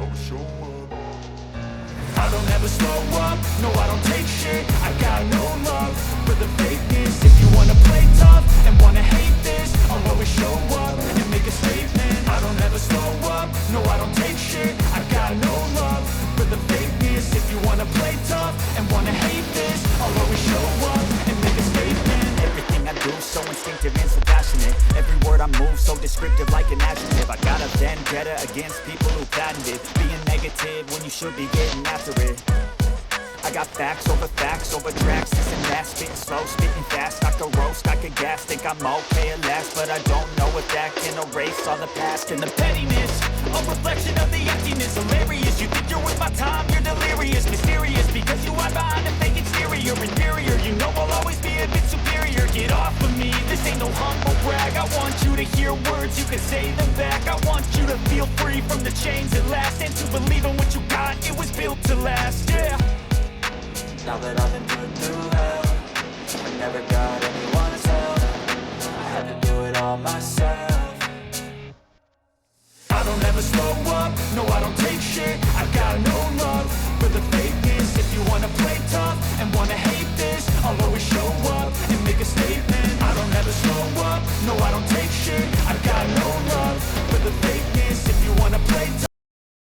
always show up. I don't ever slow up, no I don't take shit. I got no love for the fakeness. If you wanna play tough and wanna hate this, I'll always show up and make a statement. I don't ever slow up, no I don't take shit. I got no love for the fakeness. If you wanna play tough and wanna hate this, I'll always show up and make a statement. Everything I do so instinctive and so passionate. Every word I move so descriptive like an adjective. I got a vendetta against people who patented being negative when you should be getting after it. I got facts over tracks, this and that, spitting slow, spitting fast. I could roast, I could gas, think I'm okay at last, but I don't know if that can erase all the past and the pettiness. A reflection of the emptiness, hilarious. You think you're with my time, you're delirious, mysterious, because you hide behind a fake exterior. Inferior, you know I'll always be a bit superior. Get off of me, this ain't no humble brag. I want you to hear words, you can say them back. I want you to feel free from the chains at last, and to believe in what you got, it was built to last, yeah. Now that I've been put through hell,